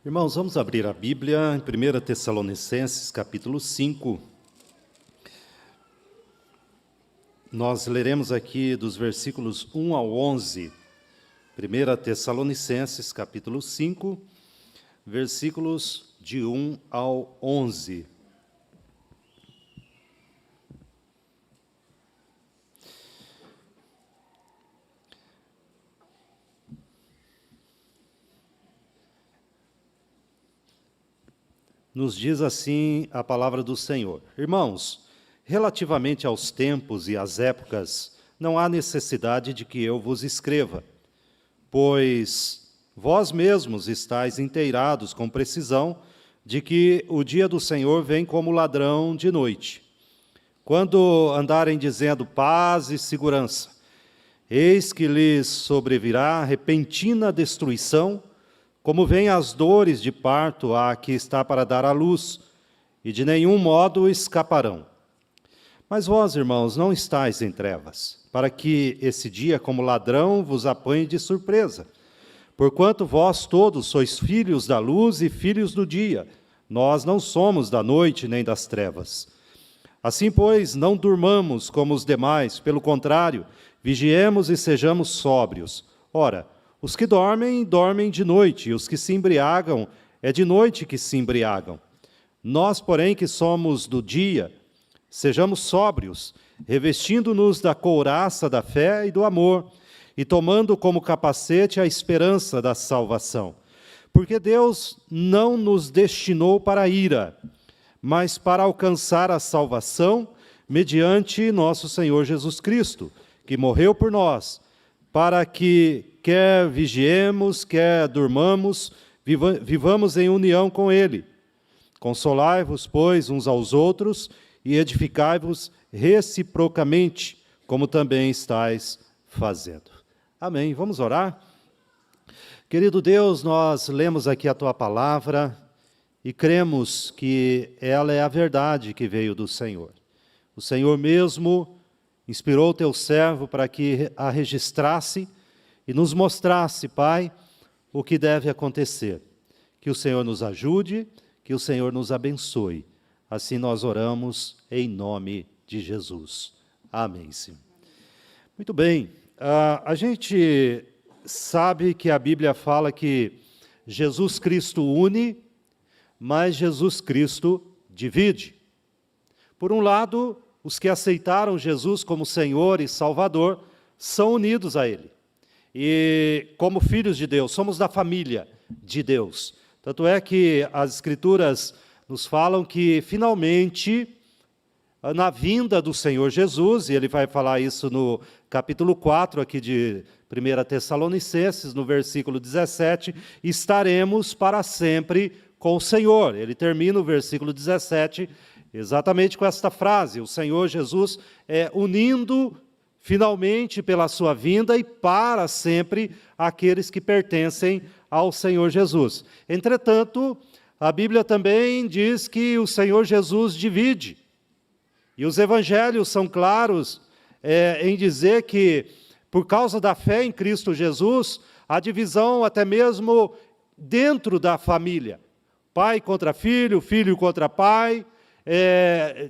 Irmãos, vamos abrir a Bíblia em 1 Tessalonicenses, capítulo 5. Nós leremos aqui dos versículos 1 ao 11. 1 Tessalonicenses, capítulo 5, versículos de 1 ao 11. Nos diz assim a palavra do Senhor: Irmãos, relativamente aos tempos e às épocas, não há necessidade de que eu vos escreva, pois vós mesmos estáis inteirados com precisão de que o dia do Senhor vem como ladrão de noite. Quando andarem dizendo paz e segurança, eis que lhes sobrevirá repentina destruição, como vêm as dores de parto à que está para dar à luz, e de nenhum modo escaparão. Mas vós, irmãos, não estáis em trevas, para que esse dia, como ladrão, vos apanhe de surpresa. Porquanto vós todos sois filhos da luz e filhos do dia, nós não somos da noite nem das trevas. Assim, pois, não durmamos como os demais, pelo contrário, vigiemos e sejamos sóbrios. Ora, os que dormem, dormem de noite, e os que se embriagam, é de noite que se embriagam. Nós, porém, que somos do dia, sejamos sóbrios, revestindo-nos da couraça da fé e do amor, e tomando como capacete a esperança da salvação. Porque Deus não nos destinou para a ira, mas para alcançar a salvação mediante nosso Senhor Jesus Cristo, que morreu por nós, para que quer vigiemos, quer durmamos, vivamos em união com Ele. Consolai-vos, pois, uns aos outros e edificai-vos reciprocamente, como também estáis fazendo. Amém. Vamos orar? Querido Deus, nós lemos aqui a Tua palavra e cremos que ela é a verdade que veio do Senhor. O Senhor mesmo inspirou o Teu servo para que a registrasse e nos mostrasse, Pai, o que deve acontecer. Que o Senhor nos ajude, que o Senhor nos abençoe. Assim nós oramos em nome de Jesus. Amém, Senhor. Muito bem, a gente sabe que a Bíblia fala que Jesus Cristo une, mas Jesus Cristo divide. Por um lado, os que aceitaram Jesus como Senhor e Salvador são unidos a Ele. E como filhos de Deus, somos da família de Deus. Tanto é que as Escrituras nos falam que, finalmente, na vinda do Senhor Jesus, e ele vai falar isso no capítulo 4 aqui de 1 Tessalonicenses, no versículo 17, estaremos para sempre com o Senhor. Ele termina o versículo 17 exatamente com esta frase: o Senhor Jesus unindo finalmente pela sua vinda e para sempre aqueles que pertencem ao Senhor Jesus. Entretanto, a Bíblia também diz que o Senhor Jesus divide. E os evangelhos são claros em dizer que, por causa da fé em Cristo Jesus, há divisão até mesmo dentro da família. Pai contra filho, filho contra pai,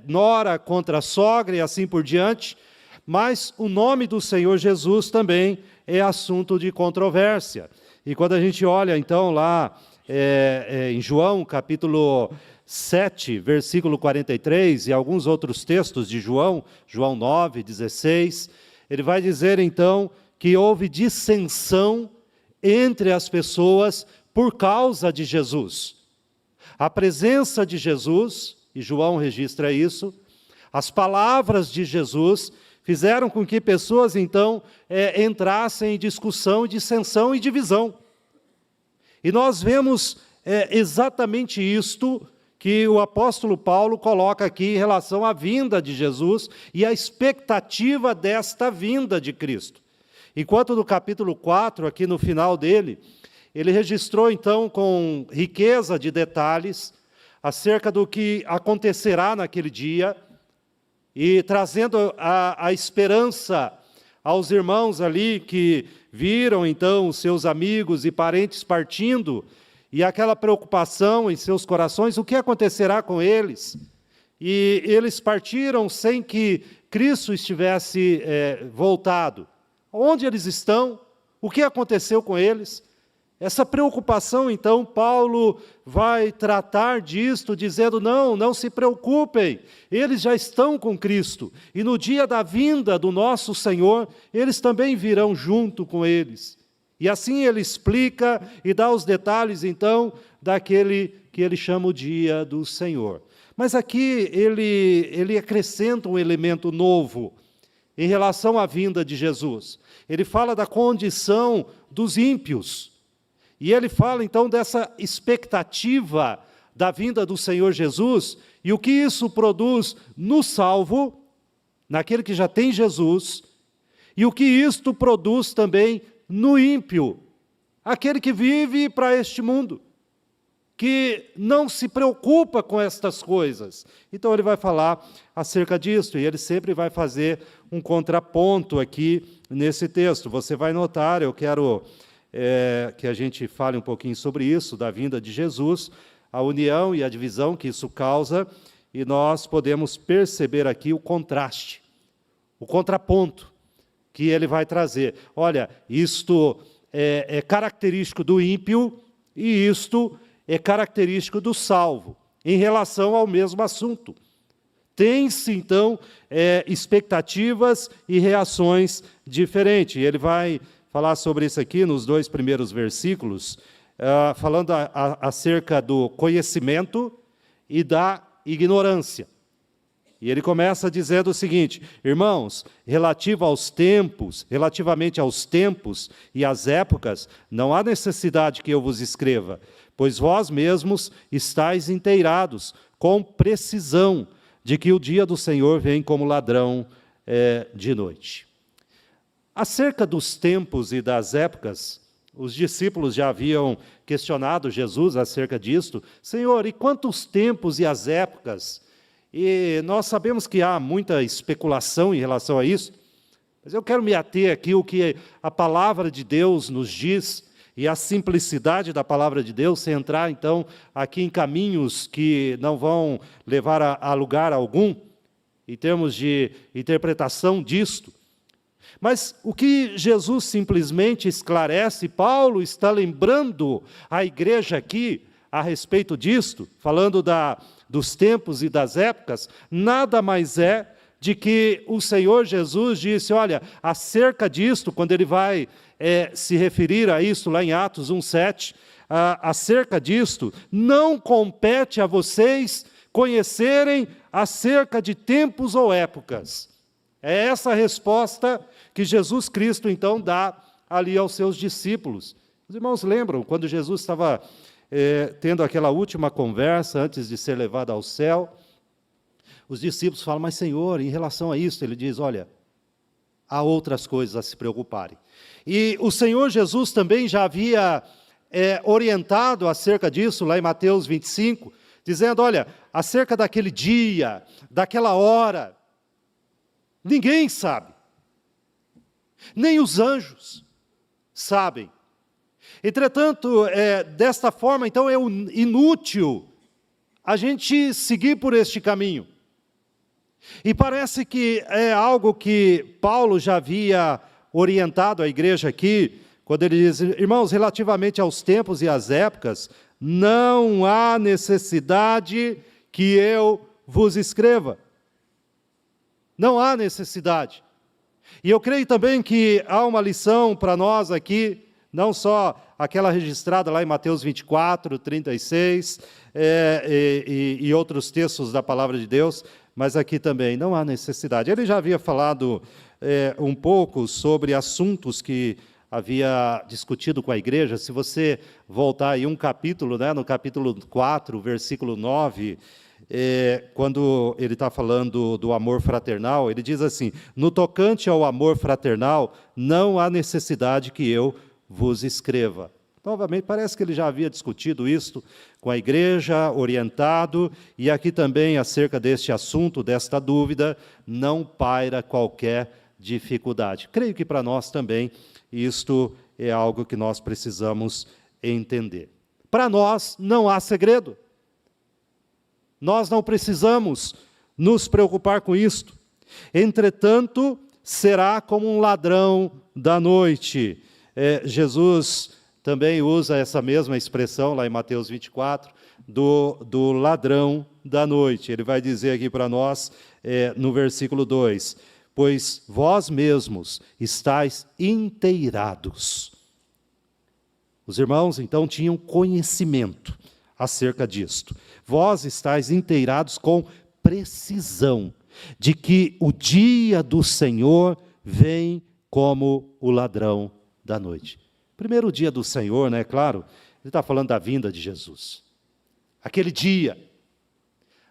nora contra sogra e assim por diante. Mas o nome do Senhor Jesus também é assunto de controvérsia. E quando a gente olha, então, lá em João, capítulo 7, versículo 43, e alguns outros textos de João, João 9, 16, ele vai dizer, então, que houve dissensão entre as pessoas por causa de Jesus. A presença de Jesus, e João registra isso, as palavras de Jesus fizeram com que pessoas, então, entrassem em discussão, dissensão e divisão. E nós vemos exatamente isto que o apóstolo Paulo coloca aqui em relação à vinda de Jesus e à expectativa desta vinda de Cristo. Enquanto no capítulo 4, aqui no final dele, ele registrou, então, com riqueza de detalhes, acerca do que acontecerá naquele dia, e trazendo a esperança aos irmãos ali que viram, então, os seus amigos e parentes partindo, e aquela preocupação em seus corações, o que acontecerá com eles? E eles partiram sem que Cristo estivesse voltado. Onde eles estão? O que aconteceu com eles? Essa preocupação, então, Paulo vai tratar disto, dizendo, não se preocupem, eles já estão com Cristo, e no dia da vinda do nosso Senhor, eles também virão junto com eles. E assim ele explica e dá os detalhes, então, daquele que ele chama o dia do Senhor. Mas aqui ele acrescenta um elemento novo em relação à vinda de Jesus. Ele fala da condição dos ímpios. E ele fala, então, dessa expectativa da vinda do Senhor Jesus e o que isso produz no salvo, naquele que já tem Jesus, e o que isto produz também no ímpio, aquele que vive para este mundo, que não se preocupa com estas coisas. Então ele vai falar acerca disso, e ele sempre vai fazer um contraponto aqui nesse texto. Você vai notar, eu quero que a gente fale um pouquinho sobre isso, da vinda de Jesus, a união e a divisão que isso causa, e nós podemos perceber aqui o contraste, o contraponto que ele vai trazer. Olha, isto é característico do ímpio, e isto é característico do salvo, em relação ao mesmo assunto. Tem-se, então, expectativas e reações diferentes. Ele vai falar sobre isso aqui nos 2 primeiros versículos, falando acerca do conhecimento e da ignorância. E ele começa dizendo o seguinte, irmãos, relativamente aos tempos e às épocas, não há necessidade que eu vos escreva, pois vós mesmos estáis inteirados, com precisão, de que o dia do Senhor vem como ladrão de noite. Acerca dos tempos e das épocas, os discípulos já haviam questionado Jesus acerca disto. Senhor, e quantos tempos e as épocas? E nós sabemos que há muita especulação em relação a isso, mas eu quero me ater aqui ao que a palavra de Deus nos diz, e a simplicidade da palavra de Deus, sem entrar, então, aqui em caminhos que não vão levar a lugar algum, em termos de interpretação disto. Mas o que Jesus simplesmente esclarece, Paulo está lembrando a igreja aqui a respeito disto, falando dos tempos e das épocas, nada mais é de que o Senhor Jesus disse, olha, acerca disto, quando ele vai se referir a isso lá em Atos 1:7, acerca disto, não compete a vocês conhecerem acerca de tempos ou épocas. É essa a resposta que Jesus Cristo, então, dá ali aos seus discípulos. Os irmãos lembram, quando Jesus estava tendo aquela última conversa, antes de ser levado ao céu, os discípulos falam, mas Senhor, em relação a isso, ele diz, olha, há outras coisas a se preocuparem. E o Senhor Jesus também já havia orientado acerca disso, lá em Mateus 25, dizendo, olha, acerca daquele dia, daquela hora, ninguém sabe. Nem os anjos sabem. Entretanto, desta forma, então, é inútil a gente seguir por este caminho. E parece que é algo que Paulo já havia orientado a igreja aqui, quando ele diz, irmãos, relativamente aos tempos e às épocas, não há necessidade que eu vos escreva. Não há necessidade. E eu creio também que há uma lição para nós aqui, não só aquela registrada lá em Mateus 24, 36, e outros textos da palavra de Deus, mas aqui também não há necessidade. Ele já havia falado um pouco sobre assuntos que havia discutido com a igreja. Se você voltar aí um capítulo, no capítulo 4, versículo 9, quando ele está falando do amor fraternal, ele diz assim, no tocante ao amor fraternal, não há necessidade que eu vos escreva. Novamente, parece que ele já havia discutido isto com a igreja, orientado, e aqui também, acerca deste assunto, desta dúvida, não paira qualquer dificuldade. Creio que para nós também isto é algo que nós precisamos entender. para nós não há segredo. Nós não precisamos nos preocupar com isto. Entretanto, será como um ladrão da noite. Jesus também usa essa mesma expressão lá em Mateus 24, do ladrão da noite. Ele vai dizer aqui para nós, no versículo 2, pois vós mesmos estáis inteirados. Os irmãos, então, tinham conhecimento acerca disto. Vós estáis inteirados com precisão de que o dia do Senhor vem como o ladrão da noite. Primeiro dia do Senhor, né? Claro, ele está falando da vinda de Jesus. Aquele dia,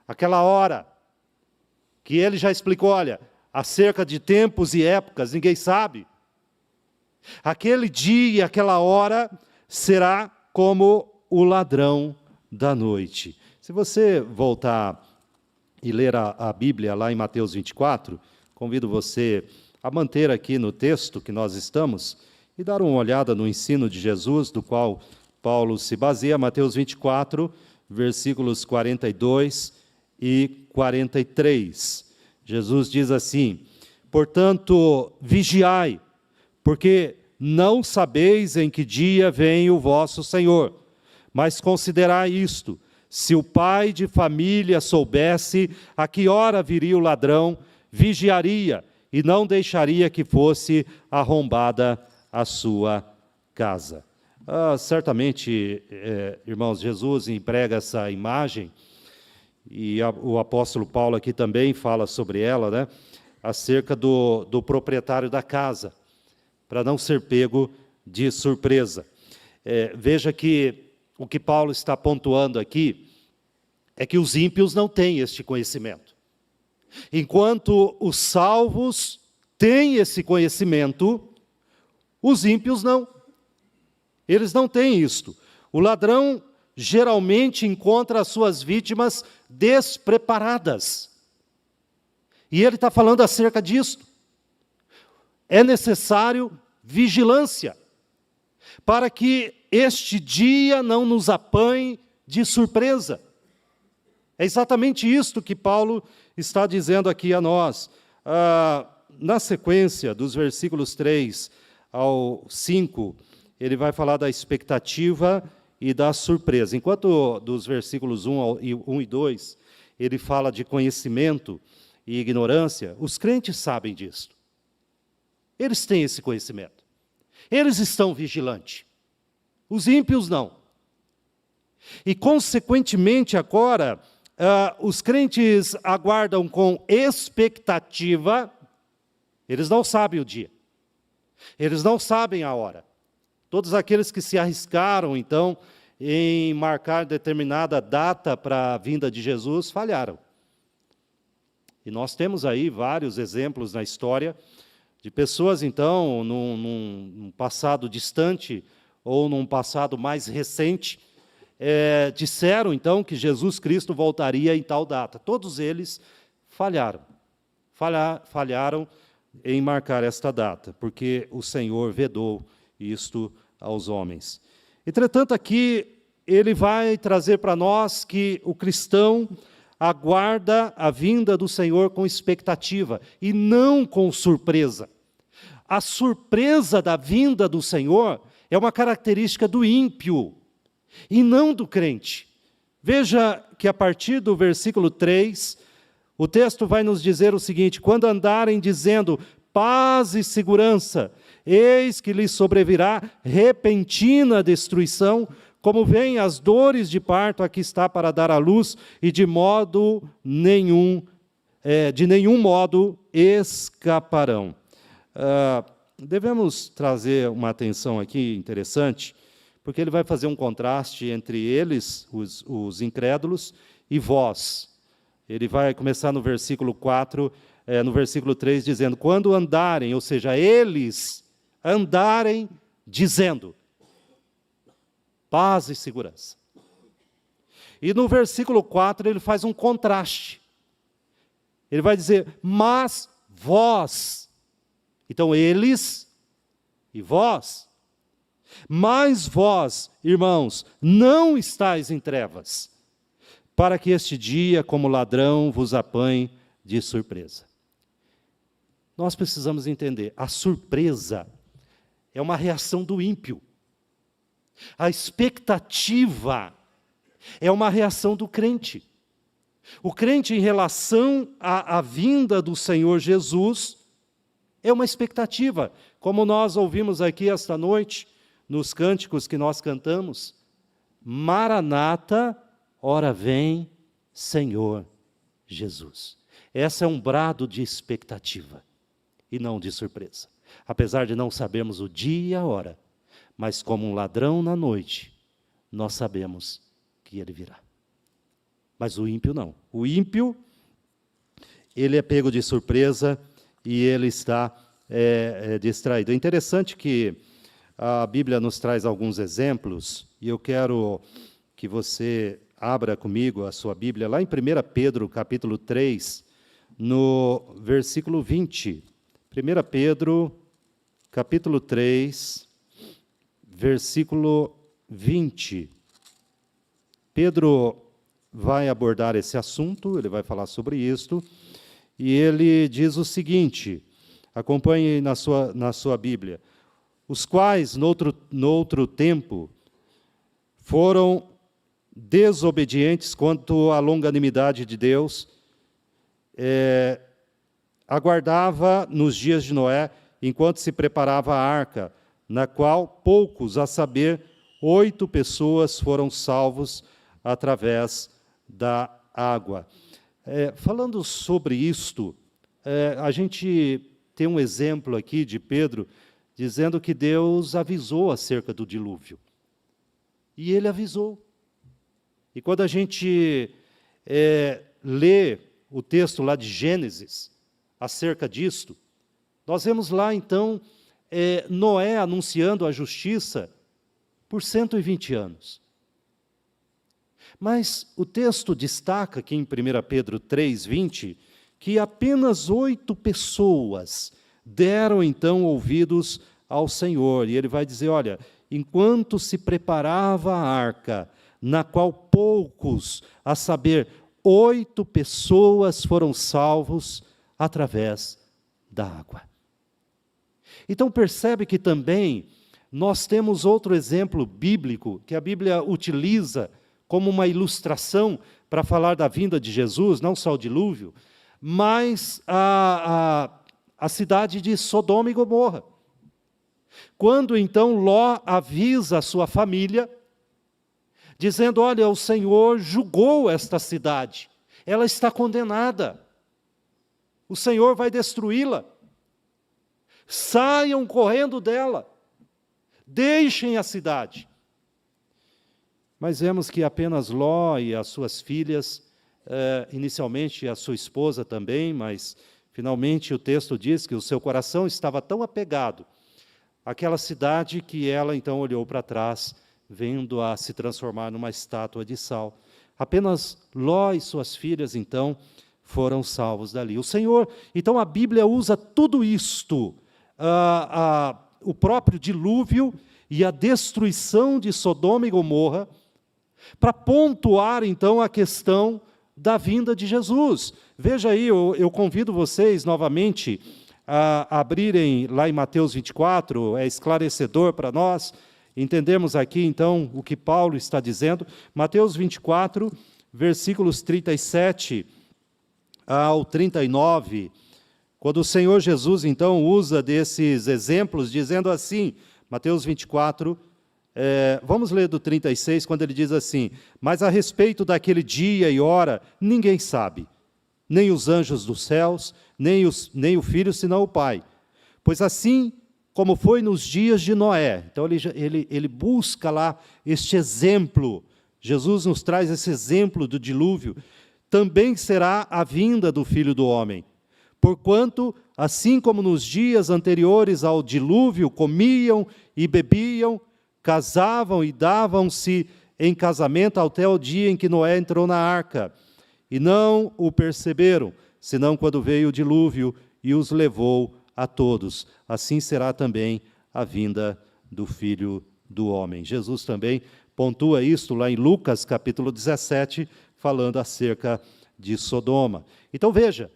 aquela hora, que ele já explicou, olha, acerca de tempos e épocas, ninguém sabe. Aquele dia, aquela hora, será como o ladrão da noite. Se você voltar e ler a Bíblia lá em Mateus 24, convido você a manter aqui no texto que nós estamos e dar uma olhada no ensino de Jesus, do qual Paulo se baseia, Mateus 24, versículos 42 e 43. Jesus diz assim: portanto, vigiai, porque não sabeis em que dia vem o vosso Senhor, mas considerai isto: se o pai de família soubesse a que hora viria o ladrão, vigiaria e não deixaria que fosse arrombada a sua casa. Certamente, irmãos, Jesus emprega essa imagem, e o apóstolo Paulo aqui também fala sobre ela, né, acerca do proprietário da casa, para não ser pego de surpresa. Veja que o que Paulo está pontuando aqui é que os ímpios não têm este conhecimento. Enquanto os salvos têm esse conhecimento, os ímpios não. Eles não têm isto. O ladrão geralmente encontra as suas vítimas despreparadas. E ele está falando acerca disto. É necessário vigilância, para que este dia não nos apanhe de surpresa. É exatamente isto que Paulo está dizendo aqui a nós. Na sequência dos versículos 3 ao 5, ele vai falar da expectativa e da surpresa. Enquanto dos versículos 1 e 2, ele fala de conhecimento e ignorância, os crentes sabem disso. Eles têm esse conhecimento. Eles estão vigilantes. Os ímpios não. E, consequentemente, agora, os crentes aguardam com expectativa. Eles não sabem o dia. Eles não sabem a hora. Todos aqueles que se arriscaram, então, em marcar determinada data para a vinda de Jesus, falharam. E nós temos aí vários exemplos na história de pessoas, então, num passado distante ou num passado mais recente, disseram, então, que Jesus Cristo voltaria em tal data. Todos eles falharam. Falharam em marcar esta data, porque o Senhor vedou isto aos homens. Entretanto, aqui ele vai trazer para nós que o cristão aguarda a vinda do Senhor com expectativa e não com surpresa. A surpresa da vinda do Senhor é uma característica do ímpio e não do crente. Veja que a partir do versículo 3, o texto vai nos dizer o seguinte: quando andarem dizendo paz e segurança, eis que lhes sobrevirá repentina destruição, como vêm as dores de parto a que está para dar à luz, e de nenhum modo escaparão. Devemos trazer uma atenção aqui interessante, porque ele vai fazer um contraste entre eles, os incrédulos, e vós. Ele vai começar no versículo 4, no versículo 3, dizendo: quando andarem, ou seja, eles andarem dizendo paz e segurança. E no versículo 4 ele faz um contraste. Ele vai dizer: mas vós. Então, eles e vós. Mas vós, irmãos, não estáis em trevas, para que este dia, como ladrão, vos apanhe de surpresa. Nós precisamos entender, a surpresa é uma reação do ímpio. A expectativa é uma reação do crente. O crente, em relação à vinda do Senhor Jesus, é uma expectativa. Como nós ouvimos aqui esta noite, nos cânticos que nós cantamos, Maranata, ora vem, Senhor Jesus. Essa é um brado de expectativa e não de surpresa. Apesar de não sabermos o dia e a hora, mas como um ladrão na noite, nós sabemos que ele virá. Mas o ímpio não. O ímpio, ele é pego de surpresa e ele está distraído. É interessante que a Bíblia nos traz alguns exemplos, e eu quero que você abra comigo a sua Bíblia, lá em 1 Pedro, capítulo 3, no versículo 20. 1 Pedro, capítulo 3, versículo 20. Pedro vai abordar esse assunto, ele vai falar sobre isto, e ele diz o seguinte, acompanhe na sua Bíblia, os quais, no outro tempo, foram desobedientes quanto à longanimidade de Deus, aguardava nos dias de Noé, enquanto se preparava a arca, na qual poucos, a saber, 8 pessoas foram salvos através da água. Falando sobre isto, a gente tem um exemplo aqui de Pedro, dizendo que Deus avisou acerca do dilúvio. E ele avisou. E quando a gente lê o texto lá de Gênesis, acerca disto, nós vemos lá, então, Noé anunciando a justiça por 120 anos. Mas o texto destaca aqui em 1 Pedro 3, 20, que apenas 8 pessoas deram, então, ouvidos ao Senhor. E ele vai dizer, olha, enquanto se preparava a arca, na qual poucos, a saber, 8 pessoas foram salvos através da água. Então percebe que também nós temos outro exemplo bíblico, que a Bíblia utiliza como uma ilustração para falar da vinda de Jesus, não só o dilúvio, mas a cidade de Sodoma e Gomorra. Quando então Ló avisa a sua família, dizendo, olha, o Senhor julgou esta cidade, ela está condenada, o Senhor vai destruí-la, saiam correndo dela, deixem a cidade. Mas vemos que apenas Ló e as suas filhas, inicialmente a sua esposa também, mas finalmente o texto diz que o seu coração estava tão apegado àquela cidade que ela então olhou para trás, vendo a se transformar numa estátua de sal. Apenas Ló e suas filhas então foram salvos dali. O Senhor, então a Bíblia usa tudo isto, o próprio dilúvio e a destruição de Sodoma e Gomorra, para pontuar, então, a questão da vinda de Jesus. Veja aí, eu convido vocês, novamente, a abrirem lá em Mateus 24, é esclarecedor para nós, entendemos aqui, então, o que Paulo está dizendo. Mateus 24, versículos 37 ao 39, quando o Senhor Jesus, então, usa desses exemplos, dizendo assim, Mateus 24, vamos ler do 36, quando ele diz assim, mas a respeito daquele dia e hora, ninguém sabe, nem os anjos dos céus, nem o Filho, senão o Pai. Pois assim como foi nos dias de Noé, então ele busca lá este exemplo, Jesus nos traz esse exemplo do dilúvio, também será a vinda do Filho do Homem. Porquanto, assim como nos dias anteriores ao dilúvio, comiam e bebiam, casavam e davam-se em casamento até o dia em que Noé entrou na arca. E não o perceberam, senão quando veio o dilúvio e os levou a todos. Assim será também a vinda do Filho do homem. Jesus também pontua isso lá em Lucas, capítulo 17, falando acerca de Sodoma. Então, veja,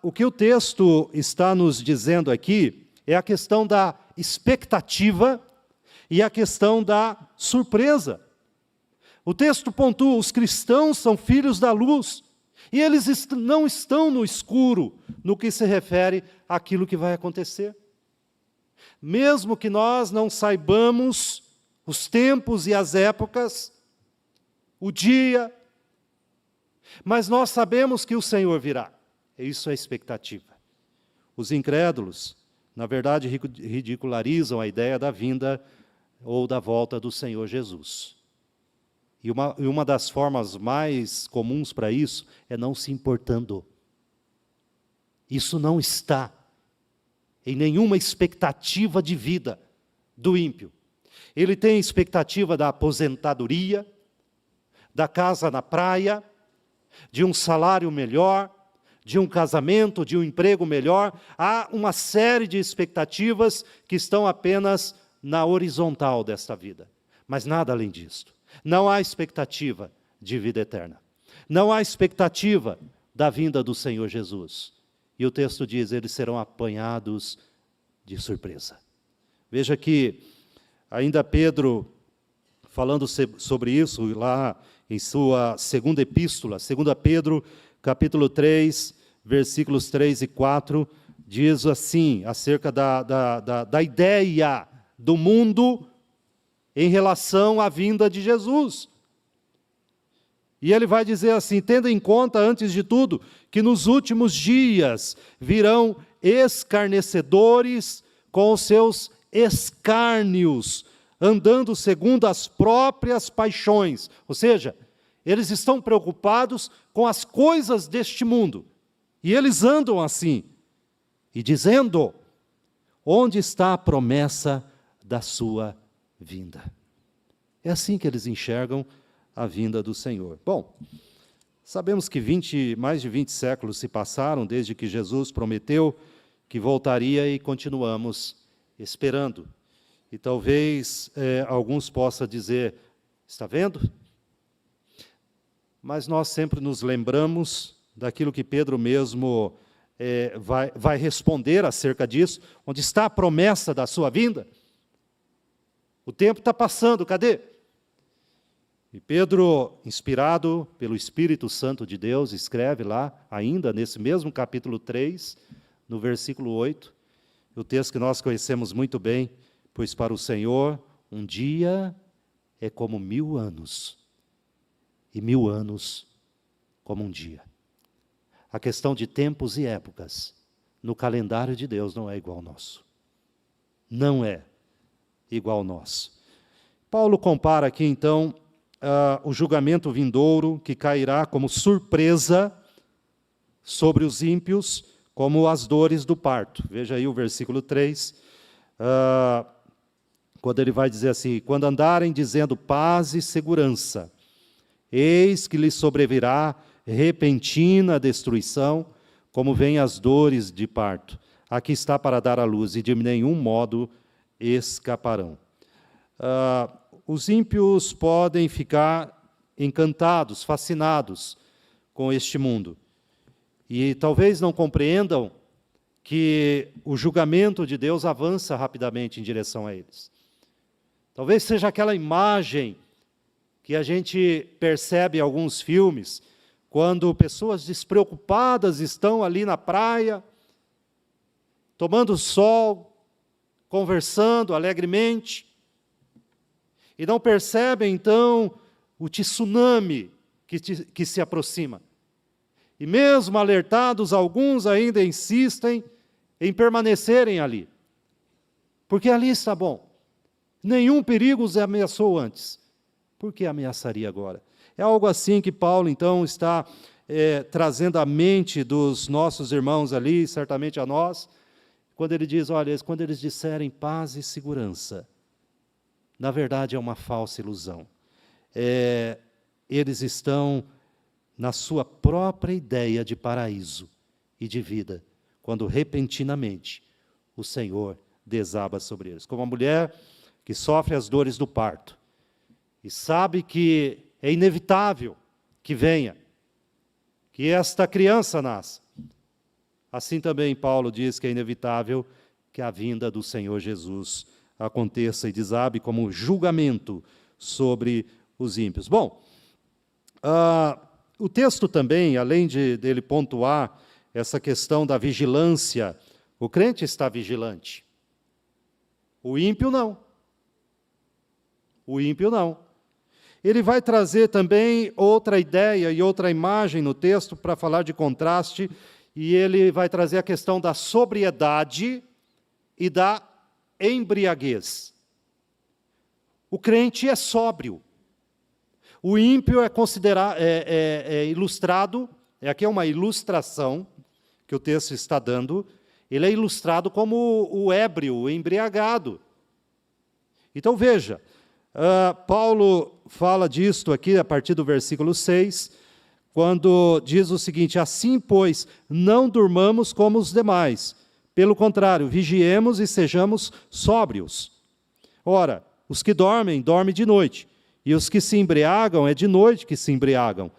o que o texto está nos dizendo aqui é a questão da expectativa e a questão da surpresa. O texto pontua: os cristãos são filhos da luz, e eles não estão no escuro no que se refere àquilo que vai acontecer. Mesmo que nós não saibamos os tempos e as épocas, o dia, mas nós sabemos que o Senhor virá. Isso é expectativa. Os incrédulos, na verdade, ridicularizam a ideia da vinda ou da volta do Senhor Jesus. E uma das formas mais comuns para isso é não se importando. Isso não está em nenhuma expectativa de vida do ímpio. Ele tem expectativa da aposentadoria, da casa na praia, de um salário melhor, de um casamento, de um emprego melhor. Há uma série de expectativas que estão apenas na horizontal desta vida, mas nada além disso. Não há expectativa de vida eterna. Não há expectativa da vinda do Senhor Jesus. E o texto diz: eles serão apanhados de surpresa. Veja que ainda Pedro, falando sobre isso, lá em sua segunda epístola, 2 Pedro, capítulo 3, versículos 3 e 4, diz assim, acerca da ideia do mundo em relação à vinda de Jesus. E ele vai dizer assim: tendo em conta, antes de tudo, que nos últimos dias virão escarnecedores com os seus escárnios, andando segundo as próprias paixões. Ou seja, eles estão preocupados com as coisas deste mundo. E eles andam assim, e dizendo: onde está a promessa da sua vinda? É assim que eles enxergam a vinda do Senhor. Bom, sabemos que mais de 20 séculos se passaram desde que Jesus prometeu que voltaria, e continuamos esperando. E talvez alguns possam dizer: está vendo? Mas nós sempre nos lembramos daquilo que Pedro mesmo vai responder acerca disso. Onde está a promessa da sua vinda? O tempo está passando, cadê? E Pedro, inspirado pelo Espírito Santo de Deus, escreve lá, ainda nesse mesmo capítulo 3, no versículo 8, o texto que nós conhecemos muito bem: pois para o Senhor um dia é como 1000 anos, e 1000 anos como um dia. A questão de tempos e épocas no calendário de Deus não é igual ao nosso. Não é igual ao nosso. Paulo compara aqui, então, o julgamento vindouro que cairá como surpresa sobre os ímpios, como as dores do parto. Veja aí o versículo 3, quando ele vai dizer assim: quando andarem dizendo paz e segurança, eis que lhes sobrevirá repentina destruição, como vêm as dores de parto. Aqui está para dar à luz, e de nenhum modo escaparão. Os ímpios podem ficar encantados, fascinados com este mundo. E talvez não compreendam que o julgamento de Deus avança rapidamente em direção a eles. Talvez seja aquela imagem que a gente percebe em alguns filmes, quando pessoas despreocupadas estão ali na praia, tomando sol, conversando alegremente, e não percebem, então, o tsunami que se aproxima. E mesmo alertados, alguns ainda insistem em permanecerem ali, porque ali está bom. Nenhum perigo os ameaçou antes. Por que ameaçaria agora? É algo assim que Paulo, então, está trazendo à mente dos nossos irmãos ali, certamente a nós, quando ele diz: olha, quando eles disserem paz e segurança, na verdade é uma falsa ilusão. Eles estão na sua própria ideia de paraíso e de vida, quando repentinamente o Senhor desaba sobre eles. Como a mulher que sofre as dores do parto, e sabe que é inevitável que venha, que esta criança nasça. Assim também Paulo diz que é inevitável que a vinda do Senhor Jesus aconteça e desabe como julgamento sobre os ímpios. Bom, o texto também, além dele pontuar essa questão da vigilância, o crente está vigilante. O ímpio não. O ímpio não. Ele vai trazer também outra ideia e outra imagem no texto para falar de contraste, e ele vai trazer a questão da sobriedade e da embriaguez. O crente é sóbrio. O ímpio é considerado, ilustrado, aqui é uma ilustração que o texto está dando, ele é ilustrado como o ébrio, o embriagado. Então veja, Paulo fala disto aqui a partir do versículo 6, quando diz o seguinte: assim, pois, não durmamos como os demais, pelo contrário, vigiemos e sejamos sóbrios. Ora, os que dormem, dormem de noite, e os que se embriagam, é de noite que se embriagam.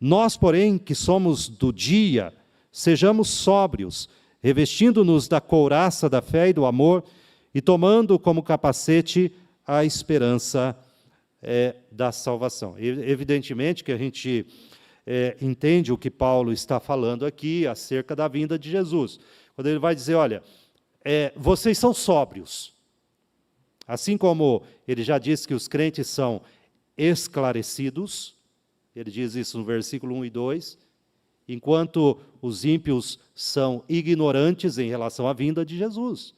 Nós, porém, que somos do dia, sejamos sóbrios, revestindo-nos da couraça da fé e do amor, e tomando como capacete a esperança da salvação. Evidentemente que a gente entende o que Paulo está falando aqui acerca da vinda de Jesus. Quando ele vai dizer, olha, vocês são sóbrios. Assim como ele já disse que os crentes são esclarecidos, ele diz isso no versículo 1 e 2, enquanto os ímpios são ignorantes em relação à vinda de Jesus.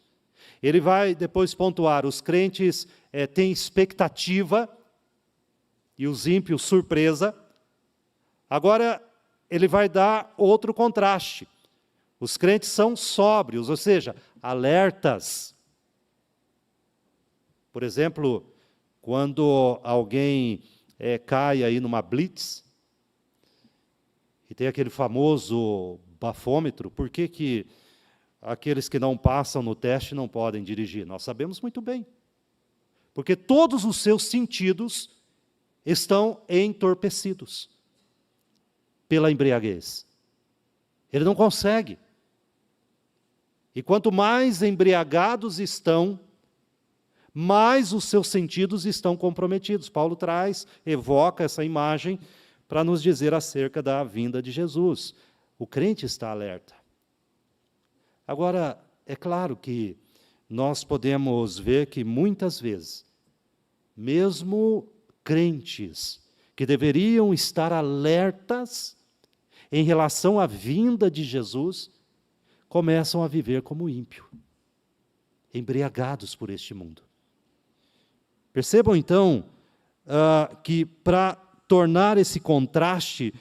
Ele vai depois pontuar, os crentes têm expectativa e os ímpios surpresa. Agora, ele vai dar outro contraste. Os crentes são sóbrios, ou seja, alertas. Por exemplo, quando alguém cai aí numa blitz, e tem aquele famoso bafômetro, por que aqueles que não passam no teste não podem dirigir? Nós sabemos muito bem. Porque todos os seus sentidos estão entorpecidos pela embriaguez. Ele não consegue. E quanto mais embriagados estão, mais os seus sentidos estão comprometidos. Paulo evoca essa imagem para nos dizer acerca da vinda de Jesus. O crente está alerta. Agora, é claro que nós podemos ver que muitas vezes, mesmo crentes que deveriam estar alertas em relação à vinda de Jesus, começam a viver como ímpio, embriagados por este mundo. Percebam, então, que para tornar esse contraste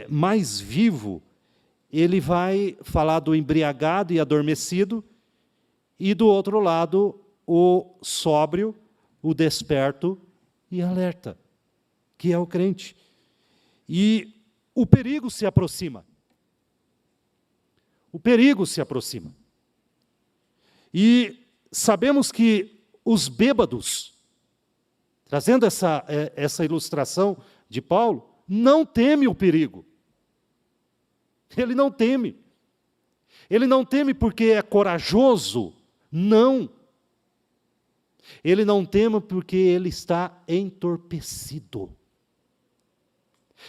mais vivo, ele vai falar do embriagado e adormecido, e do outro lado, o sóbrio, o desperto e alerta, que é o crente. E o perigo se aproxima. O perigo se aproxima. E sabemos que os bêbados, trazendo essa ilustração de Paulo, não teme o perigo. Ele não teme. Ele não teme porque é corajoso. Não. Ele não teme porque ele está entorpecido.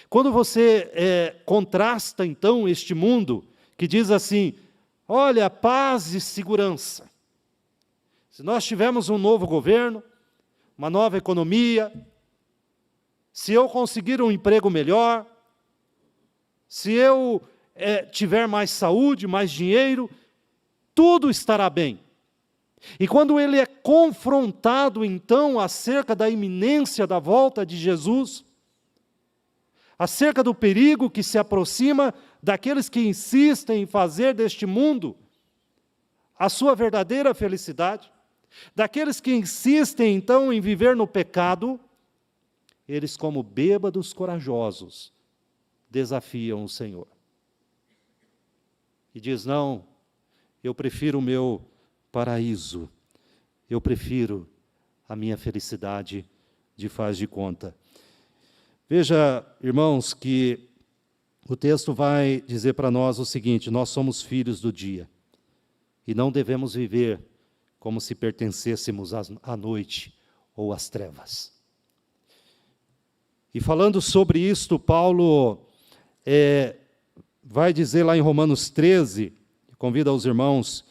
Quando você contrasta, então, este mundo, que diz assim, olha, paz e segurança. Se nós tivermos um novo governo, uma nova economia, se eu conseguir um emprego melhor, se eu tiver mais saúde, mais dinheiro, tudo estará bem. E quando ele é confrontado, então, acerca da iminência da volta de Jesus, acerca do perigo que se aproxima daqueles que insistem em fazer deste mundo a sua verdadeira felicidade, daqueles que insistem, então, em viver no pecado, eles, como bêbados corajosos, desafiam o Senhor. E diz, não, eu prefiro o meu paraíso, eu prefiro a minha felicidade de faz de conta. Veja, irmãos, que o texto vai dizer para nós o seguinte: nós somos filhos do dia e não devemos viver como se pertencêssemos à noite ou às trevas. E falando sobre isto, Paulo vai dizer lá em Romanos 13, convida os irmãos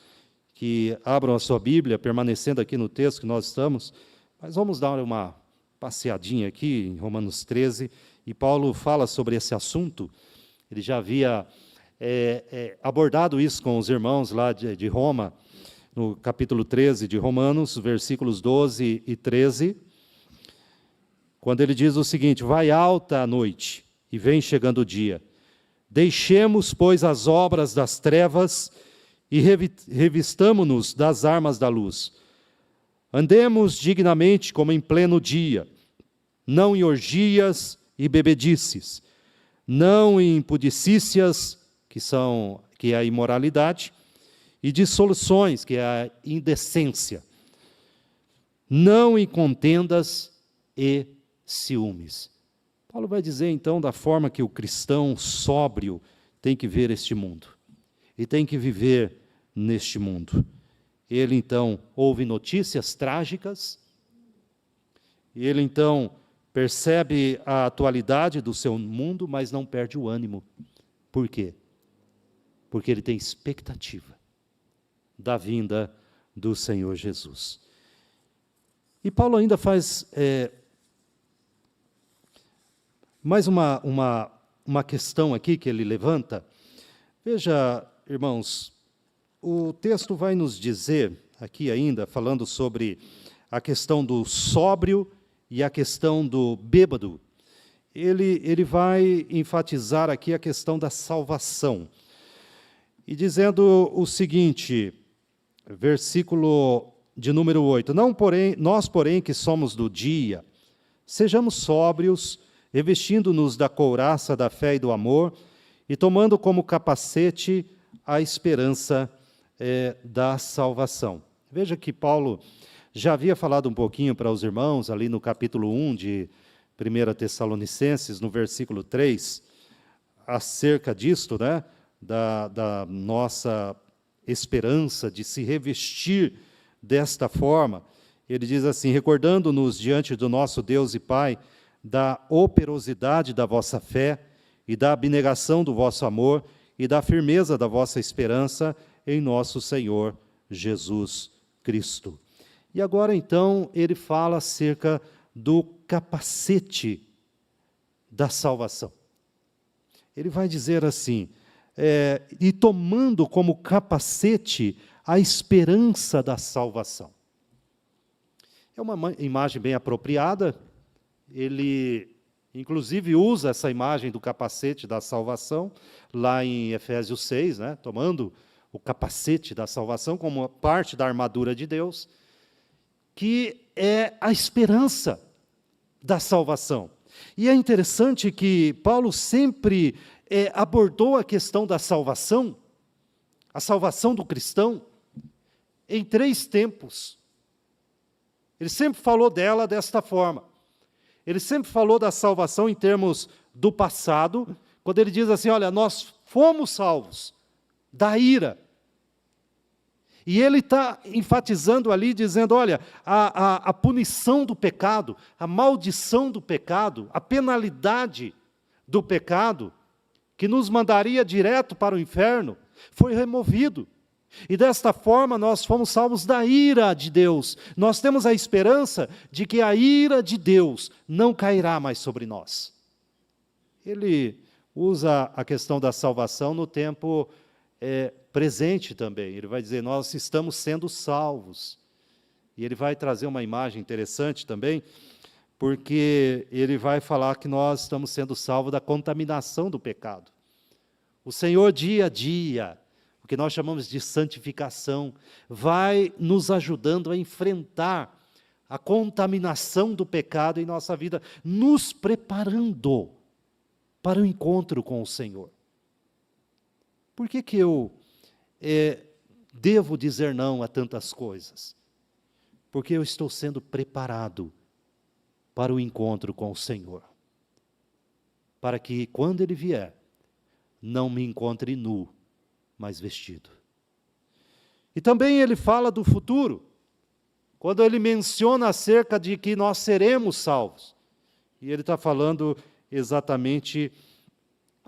que abram a sua Bíblia, permanecendo aqui no texto que nós estamos, mas vamos dar uma passeadinha aqui em Romanos 13, e Paulo fala sobre esse assunto. Ele já havia abordado isso com os irmãos lá de Roma, no capítulo 13 de Romanos, versículos 12 e 13, quando ele diz o seguinte: vai alta a noite e vem chegando o dia. Deixemos, pois, as obras das trevas e revistamo-nos das armas da luz. Andemos dignamente como em pleno dia, não em orgias e bebedices, não em impudicícias, que é a imoralidade, e dissoluções, que é a indecência, não em contendas e ciúmes. Paulo vai dizer, então, da forma que o cristão sóbrio tem que ver este mundo, e tem que viver neste mundo. Ele, então, ouve notícias trágicas, ele, então, percebe a atualidade do seu mundo, mas não perde o ânimo. Por quê? Porque ele tem expectativa da vinda do Senhor Jesus. E Paulo ainda faz mais uma questão aqui que ele levanta. Veja, irmãos, o texto vai nos dizer, aqui ainda, falando sobre a questão do sóbrio e a questão do bêbado, ele vai enfatizar aqui a questão da salvação. E dizendo o seguinte, versículo de número 8, nós, porém, que somos do dia, sejamos sóbrios, revestindo-nos da couraça da fé e do amor, e tomando como capacete a esperança da salvação. Veja que Paulo já havia falado um pouquinho para os irmãos, ali no capítulo 1 de 1 Tessalonicenses, no versículo 3, acerca disto, né, da nossa esperança de se revestir desta forma. Ele diz assim: recordando-nos diante do nosso Deus e Pai da operosidade da vossa fé e da abnegação do vosso amor e da firmeza da vossa esperança em nosso Senhor Jesus Cristo. E agora, então, ele fala acerca do capacete da salvação. Ele vai dizer assim, e tomando como capacete a esperança da salvação. É uma imagem bem apropriada. Ele, inclusive, usa essa imagem do capacete da salvação, lá em Efésios 6, né, tomando o capacete da salvação como parte da armadura de Deus, que é a esperança da salvação. E é interessante que Paulo sempre abordou a questão da salvação, a salvação do cristão, em 3 tempos. Ele sempre falou dela desta forma. Ele sempre falou da salvação em termos do passado, quando ele diz assim, olha, nós fomos salvos da ira. E ele está enfatizando ali, dizendo, olha, a punição do pecado, a maldição do pecado, a penalidade do pecado, que nos mandaria direto para o inferno, foi removido. E desta forma nós fomos salvos da ira de Deus. Nós temos a esperança de que a ira de Deus não cairá mais sobre nós. Ele usa a questão da salvação no tempo presente também. Ele vai dizer, nós estamos sendo salvos. E ele vai trazer uma imagem interessante também, porque ele vai falar que nós estamos sendo salvos da contaminação do pecado. O Senhor, dia a dia, o que nós chamamos de santificação, vai nos ajudando a enfrentar a contaminação do pecado em nossa vida, nos preparando para o encontro com o Senhor. Por que eu devo dizer não a tantas coisas? porque eu estou sendo preparado para o encontro com o Senhor. Para que, quando Ele vier, não me encontre nu, mas vestido. E também ele fala do futuro, quando ele menciona acerca de que nós seremos salvos. E ele está falando exatamente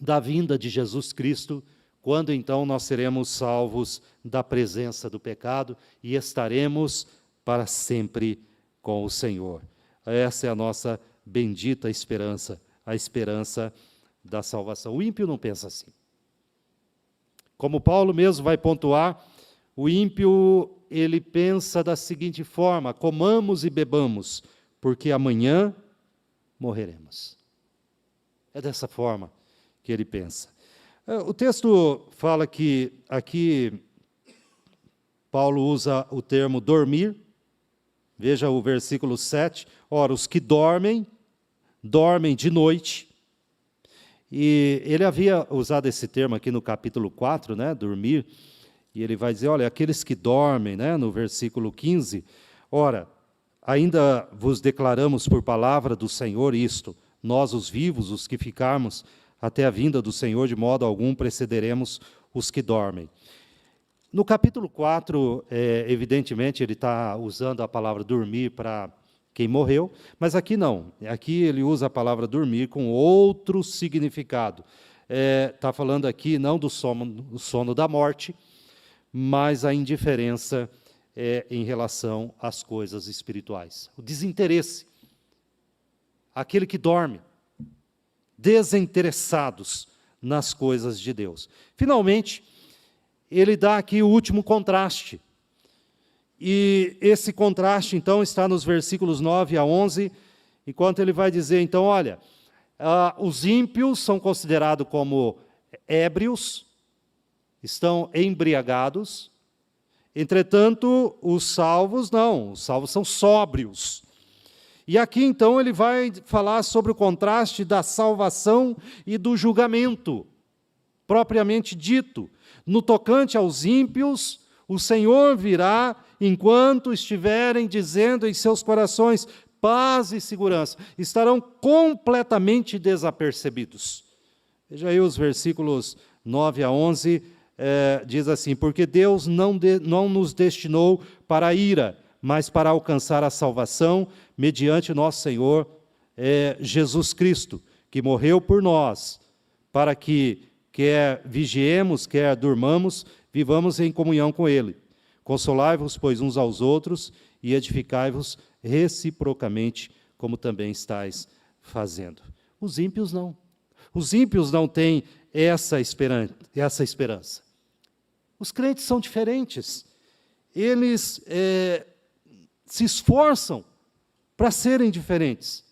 da vinda de Jesus Cristo, quando então nós seremos salvos da presença do pecado e estaremos para sempre com o Senhor. Essa é a nossa bendita esperança, a esperança da salvação. O ímpio não pensa assim. Como Paulo mesmo vai pontuar, o ímpio, ele pensa da seguinte forma: comamos e bebamos, porque amanhã morreremos. É dessa forma que ele pensa. O texto fala que aqui Paulo usa o termo dormir. Veja o versículo 7. Ora, os que dormem, dormem de noite. E ele havia usado esse termo aqui no capítulo 4, né, dormir, e ele vai dizer, olha, aqueles que dormem, né, no versículo 15, ora, ainda vos declaramos por palavra do Senhor isto, nós os vivos, os que ficarmos até a vinda do Senhor, de modo algum precederemos os que dormem. No capítulo 4, evidentemente, ele está usando a palavra dormir para quem morreu, mas aqui não. Aqui ele usa a palavra dormir com outro significado. Está falando aqui não do sono da morte, mas a indiferença em relação às coisas espirituais. O desinteresse. Aquele que dorme. Desinteressados nas coisas de Deus. Finalmente, ele dá aqui o último contraste. E esse contraste, então, está nos versículos 9 a 11, enquanto ele vai dizer, então, olha, os ímpios são considerados como ébrios, estão embriagados, entretanto, os salvos não, os salvos são sóbrios. E aqui, então, ele vai falar sobre o contraste da salvação e do julgamento, propriamente dito. No tocante aos ímpios, o Senhor virá enquanto estiverem dizendo em seus corações paz e segurança. Estarão completamente desapercebidos. Veja aí os versículos 9 a 11, diz assim, porque Deus não nos destinou para a ira, mas para alcançar a salvação mediante nosso Senhor Jesus Cristo, que morreu por nós, para que quer vigiemos, quer durmamos, vivamos em comunhão com Ele. Consolai-vos, pois, uns aos outros, e edificai-vos reciprocamente, como também estáis fazendo. Os ímpios não. Os ímpios não têm essa esperança. Os crentes são diferentes. Eles se esforçam para serem diferentes,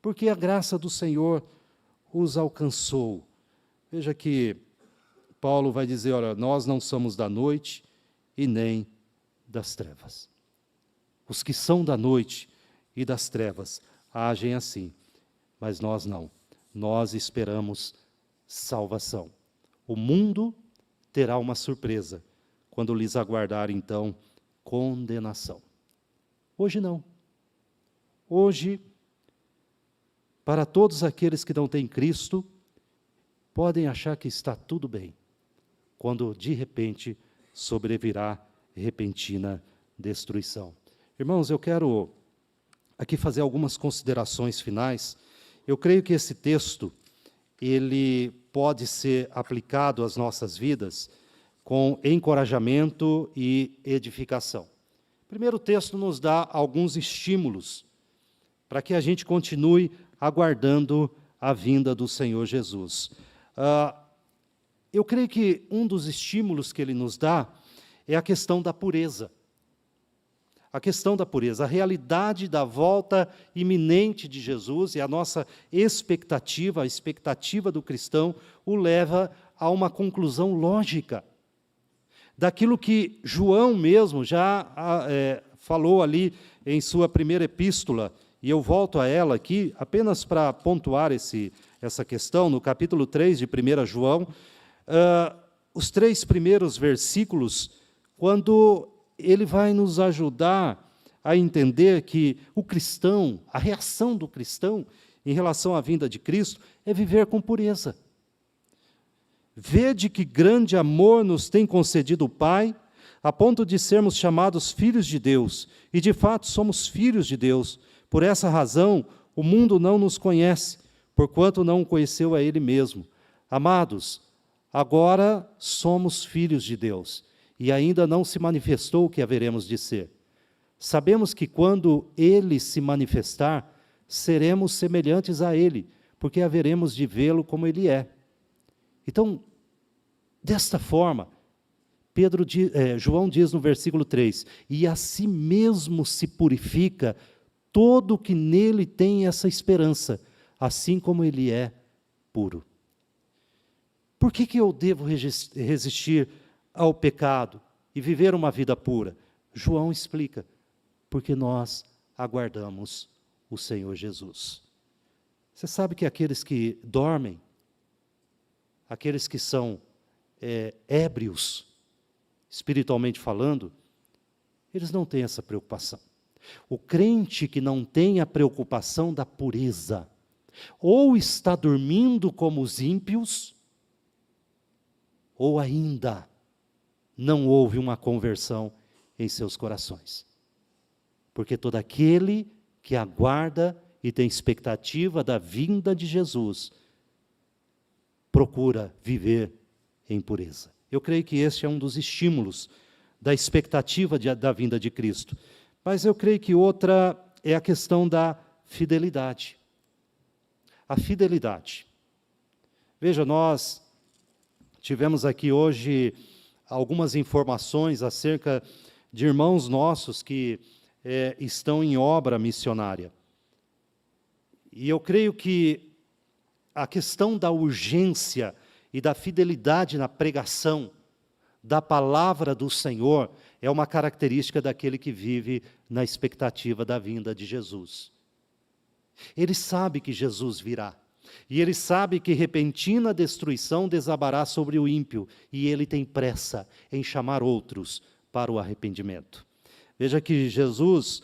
porque a graça do Senhor os alcançou. Veja que Paulo vai dizer, olha, nós não somos da noite e nem das trevas. Os que são da noite e das trevas agem assim, mas nós não. Nós esperamos salvação. O mundo terá uma surpresa quando lhes aguardar, então, condenação. Hoje não. Hoje, para todos aqueles que não têm Cristo, podem achar que está tudo bem, quando de repente sobrevirá repentina destruição. Irmãos, eu quero aqui fazer algumas considerações finais. Eu creio que esse texto, ele pode ser aplicado às nossas vidas com encorajamento e edificação. Primeiro, o texto nos dá alguns estímulos para que a gente continue aguardando a vinda do Senhor Jesus. Eu creio que um dos estímulos que ele nos dá é a questão da pureza. A questão da pureza, a realidade da volta iminente de Jesus e a nossa expectativa, a expectativa do cristão, o leva a uma conclusão lógica daquilo que João mesmo já falou ali em sua primeira epístola, e eu volto a ela aqui, apenas para pontuar essa questão, no capítulo 3 de 1 João, os 3 primeiros versículos, quando ele vai nos ajudar a entender que o cristão, a reação do cristão em relação à vinda de Cristo é viver com pureza. Vede que grande amor nos tem concedido o Pai, a ponto de sermos chamados filhos de Deus, e de fato somos filhos de Deus. Por essa razão, o mundo não nos conhece, porquanto não o conheceu a Ele mesmo. Amados, agora somos filhos de Deus, e ainda não se manifestou o que haveremos de ser. Sabemos que quando Ele se manifestar, seremos semelhantes a Ele, porque haveremos de vê-lo como Ele é. Então, desta forma, João diz no versículo 3, e a si mesmo se purifica todo que nele tem essa esperança, assim como ele é puro. Por que eu devo resistir ao pecado e viver uma vida pura? João explica, porque nós aguardamos o Senhor Jesus. Você sabe que aqueles que dormem, aqueles que são ébrios, espiritualmente falando, eles não têm essa preocupação. O crente que não tem a preocupação da pureza, ou está dormindo como os ímpios, ou ainda não houve uma conversão em seus corações. Porque todo aquele que aguarda e tem expectativa da vinda de Jesus, procura viver em pureza. Eu creio que este é um dos estímulos da expectativa da vinda de Cristo. Mas eu creio que outra é a questão da fidelidade. A fidelidade. Veja, nós tivemos aqui hoje algumas informações acerca de irmãos nossos que estão em obra missionária. E eu creio que a questão da urgência e da fidelidade na pregação da palavra do Senhor é uma característica daquele que vive na expectativa da vinda de Jesus. Ele sabe que Jesus virá, e ele sabe que repentina destruição desabará sobre o ímpio, e ele tem pressa em chamar outros para o arrependimento. Veja que Jesus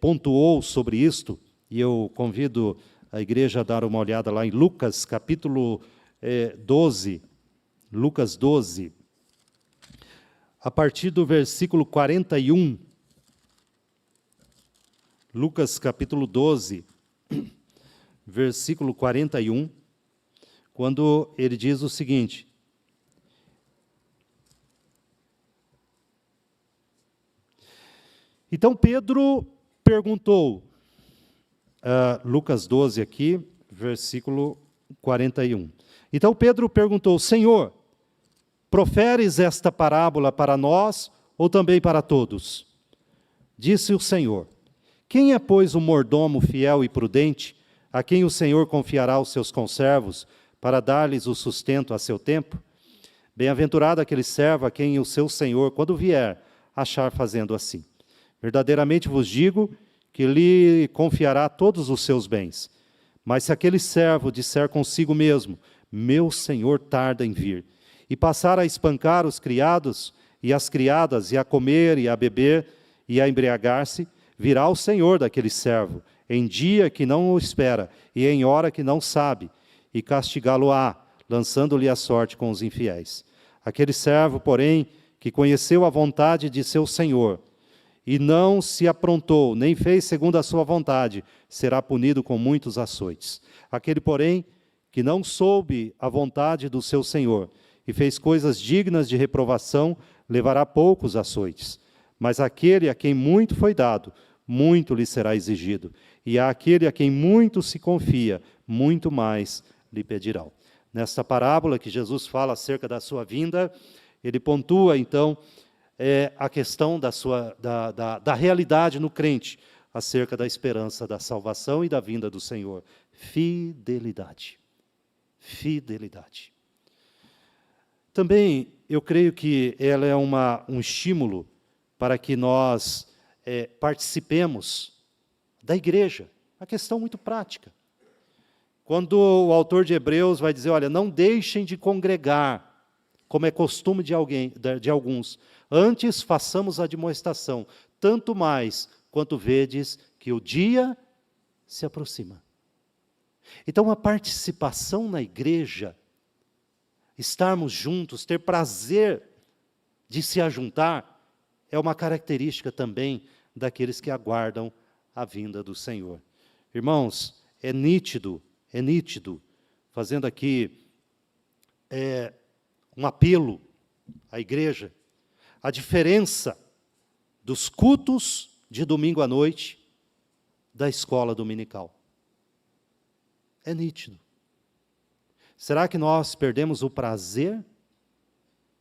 pontuou sobre isto, e eu convido a igreja a dar uma olhada lá em Lucas, capítulo 12, Lucas 12, a partir do versículo 41, Lucas capítulo 12, versículo 41, quando ele diz o seguinte: então Pedro perguntou, Lucas 12 aqui, versículo 41. Então Pedro perguntou: Senhor, proferes esta parábola para nós ou também para todos? Disse o Senhor: quem é, pois, o mordomo fiel e prudente, a quem o Senhor confiará os seus conservos, para dar-lhes o sustento a seu tempo? Bem-aventurado aquele servo a quem o seu Senhor, quando vier, achar fazendo assim. Verdadeiramente vos digo que lhe confiará todos os seus bens. Mas se aquele servo disser consigo mesmo: meu Senhor tarda em vir, e passar a espancar os criados e as criadas, e a comer e a beber e a embriagar-se, virá o Senhor daquele servo, em dia que não o espera, e em hora que não sabe, e castigá-lo-á, lançando-lhe a sorte com os infiéis. Aquele servo, porém, que conheceu a vontade de seu Senhor, e não se aprontou, nem fez segundo a sua vontade, será punido com muitos açoites. Aquele, porém, que não soube a vontade do seu Senhor, e fez coisas dignas de reprovação, levará poucos açoites. Mas aquele a quem muito foi dado, muito lhe será exigido. E àquele a quem muito se confia, muito mais lhe pedirão. Nesta parábola que Jesus fala acerca da sua vinda, ele pontua, então, a questão da realidade no crente, acerca da esperança da salvação e da vinda do Senhor. Fidelidade. Fidelidade. Também, eu creio que ela é um estímulo para que nós participemos da igreja. Uma questão muito prática. Quando o autor de Hebreus vai dizer, olha, não deixem de congregar, como é costume de alguns, antes façamos a admoestação, tanto mais quanto vedes que o dia se aproxima. Então, a participação na igreja, estarmos juntos, ter prazer de se ajuntar, é uma característica também daqueles que aguardam a vinda do Senhor. Irmãos, é nítido, fazendo aqui um apelo à igreja, a diferença dos cultos de domingo à noite da escola dominical. É nítido. Será que nós perdemos o prazer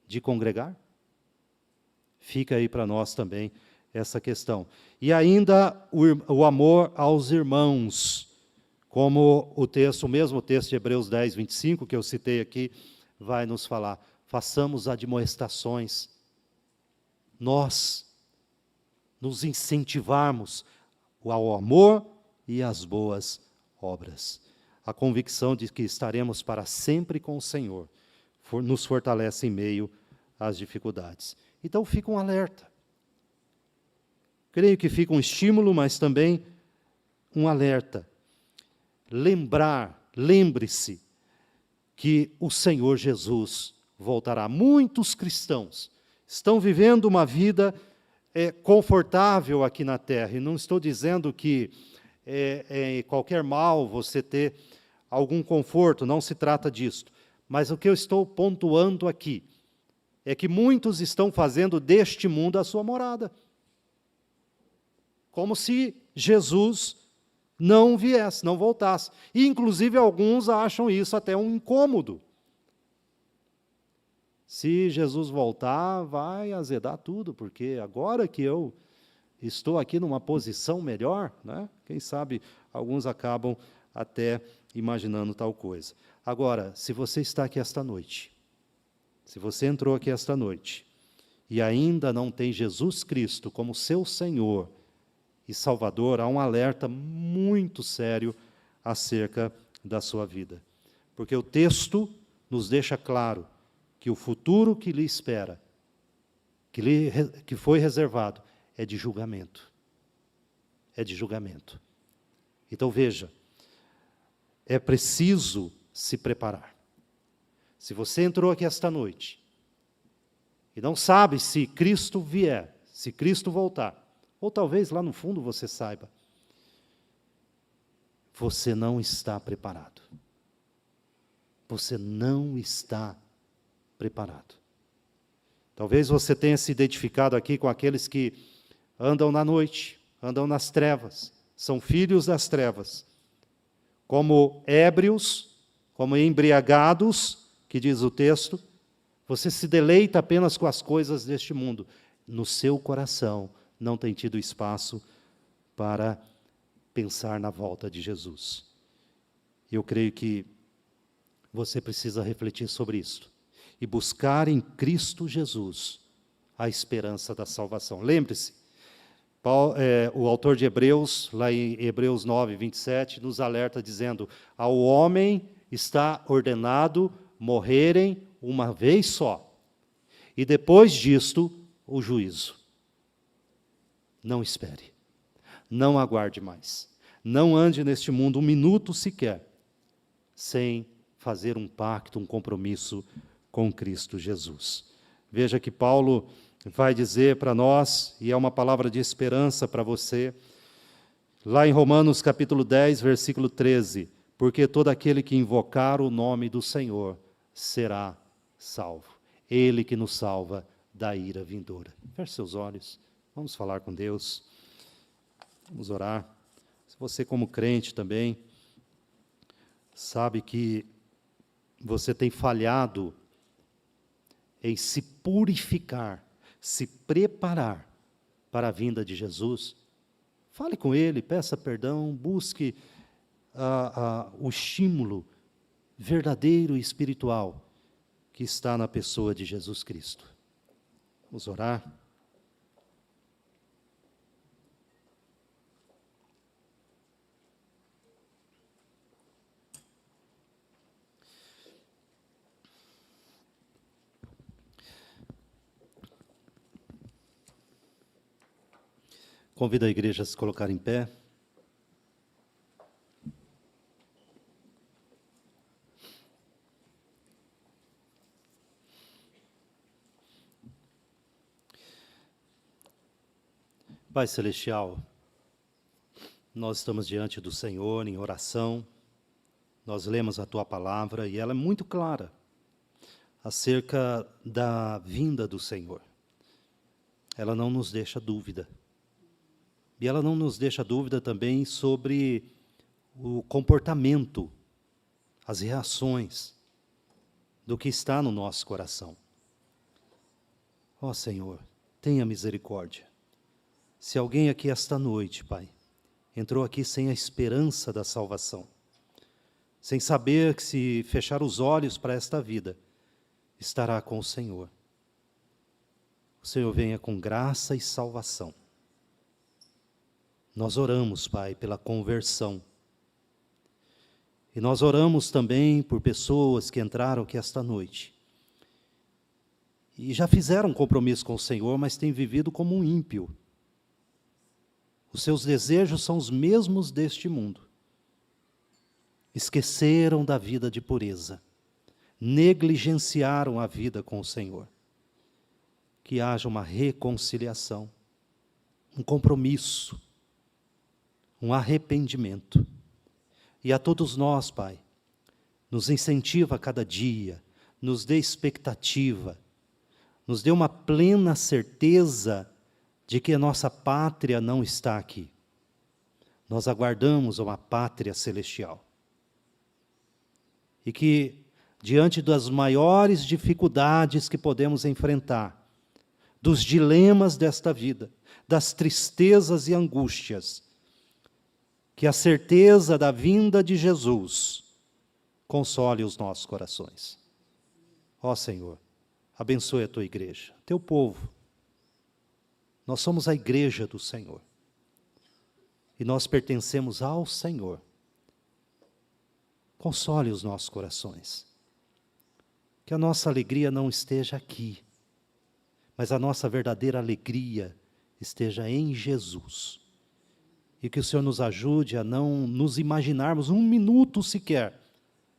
de congregar? Fica aí para nós também essa questão. E ainda o amor aos irmãos, como o mesmo texto de Hebreus 10, 25, que eu citei aqui, vai nos falar. Façamos admoestações. Nós nos incentivarmos ao amor e às boas obras. A convicção de que estaremos para sempre com o Senhor nos fortalece em meio às dificuldades. Então, fica um alerta. Creio que fica um estímulo, mas também um alerta. Lembre-se que o Senhor Jesus voltará. Muitos cristãos estão vivendo uma vida confortável aqui na terra, e não estou dizendo que qualquer mal você ter algum conforto, não se trata disso. Mas o que eu estou pontuando aqui é que muitos estão fazendo deste mundo a sua morada. Como se Jesus não viesse, não voltasse. E, inclusive, alguns acham isso até um incômodo. Se Jesus voltar, vai azedar tudo, porque agora que eu estou aqui numa posição melhor, né? Quem sabe alguns acabam até imaginando tal coisa. Agora, se você está aqui esta noite, se você entrou aqui esta noite, e ainda não tem Jesus Cristo como seu Senhor e Salvador, há um alerta muito sério acerca da sua vida. Porque o texto nos deixa claro que o futuro que lhe espera, que foi reservado, é de julgamento. É de julgamento. Então veja, é preciso se preparar. Se você entrou aqui esta noite e não sabe se Cristo vier, se Cristo voltar, ou talvez lá no fundo você saiba, você não está preparado. Você não está preparado. Talvez você tenha se identificado aqui com aqueles que andam na noite, andam nas trevas, são filhos das trevas, como ébrios, como embriagados, que diz o texto, você se deleita apenas com as coisas deste mundo. No seu coração não tem tido espaço para pensar na volta de Jesus. Eu creio que você precisa refletir sobre isso e buscar em Cristo Jesus a esperança da salvação. Lembre-se, o autor de Hebreus, lá em Hebreus 9, 27, nos alerta dizendo: ao homem está ordenado morrerem uma vez só, e depois disto, o juízo. Não espere, não aguarde mais, não ande neste mundo um minuto sequer, sem fazer um pacto, um compromisso com Cristo Jesus. Veja que Paulo vai dizer para nós, e é uma palavra de esperança para você, lá em Romanos capítulo 10, versículo 13, porque todo aquele que invocar o nome do Senhor será salvo. Ele que nos salva da ira vindoura. Feche seus olhos, vamos falar com Deus, vamos orar. Se você como crente também sabe que você tem falhado em se purificar, se preparar para a vinda de Jesus, fale com Ele, peça perdão, busque o estímulo verdadeiro e espiritual que está na pessoa de Jesus Cristo. Vamos orar. Convido a igreja a se colocar em pé. Pai Celestial, nós estamos diante do Senhor em oração, nós lemos a Tua palavra e ela é muito clara acerca da vinda do Senhor. Ela não nos deixa dúvida. E ela não nos deixa dúvida também sobre o comportamento, as reações do que está no nosso coração. Ó Senhor, tenha misericórdia. Se alguém aqui esta noite, Pai, entrou aqui sem a esperança da salvação, sem saber que se fechar os olhos para esta vida, estará com o Senhor. O Senhor venha com graça e salvação. Nós oramos, Pai, pela conversão. E nós oramos também por pessoas que entraram aqui esta noite e já fizeram um compromisso com o Senhor, mas têm vivido como um ímpio. Os seus desejos são os mesmos deste mundo. Esqueceram da vida de pureza. Negligenciaram a vida com o Senhor. Que haja uma reconciliação, um compromisso, um arrependimento. E a todos nós, Pai, nos incentiva a cada dia, nos dê expectativa, nos dê uma plena certeza de que a nossa pátria não está aqui. Nós aguardamos uma pátria celestial. E que, diante das maiores dificuldades que podemos enfrentar, dos dilemas desta vida, das tristezas e angústias, que a certeza da vinda de Jesus console os nossos corações. Ó Senhor, abençoe a Tua igreja, Teu povo. Nós somos a igreja do Senhor. E nós pertencemos ao Senhor. Console os nossos corações. Que a nossa alegria não esteja aqui, mas a nossa verdadeira alegria esteja em Jesus. E que o Senhor nos ajude a não nos imaginarmos um minuto sequer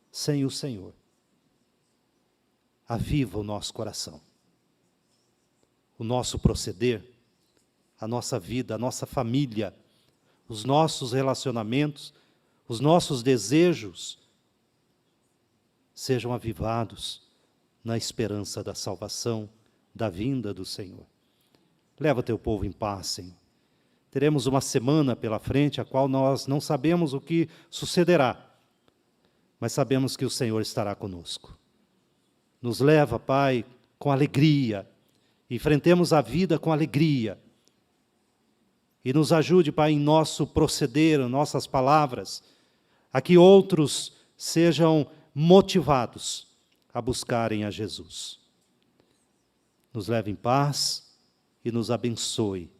sem o Senhor. Aviva o nosso coração, o nosso proceder, a nossa vida, a nossa família, os nossos relacionamentos, os nossos desejos sejam avivados na esperança da salvação, da vinda do Senhor. Leva teu povo em paz, Senhor. Teremos uma semana pela frente, a qual nós não sabemos o que sucederá, mas sabemos que o Senhor estará conosco. Nos leva, Pai, com alegria, enfrentemos a vida com alegria, e nos ajude, Pai, em nosso proceder, em nossas palavras, a que outros sejam motivados a buscarem a Jesus. Nos leve em paz e nos abençoe.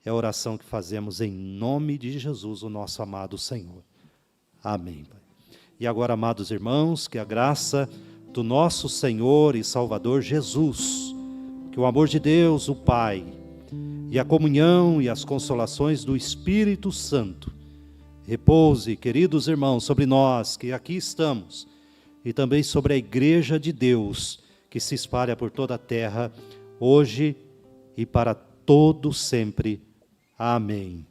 É a oração que fazemos em nome de Jesus, o nosso amado Senhor. Amém, Pai. E agora, amados irmãos, que a graça do nosso Senhor e Salvador Jesus, que o amor de Deus, o Pai, e a comunhão e as consolações do Espírito Santo repouse, queridos irmãos, sobre nós que aqui estamos e também sobre a Igreja de Deus que se espalha por toda a terra, hoje e para todo sempre. Amém.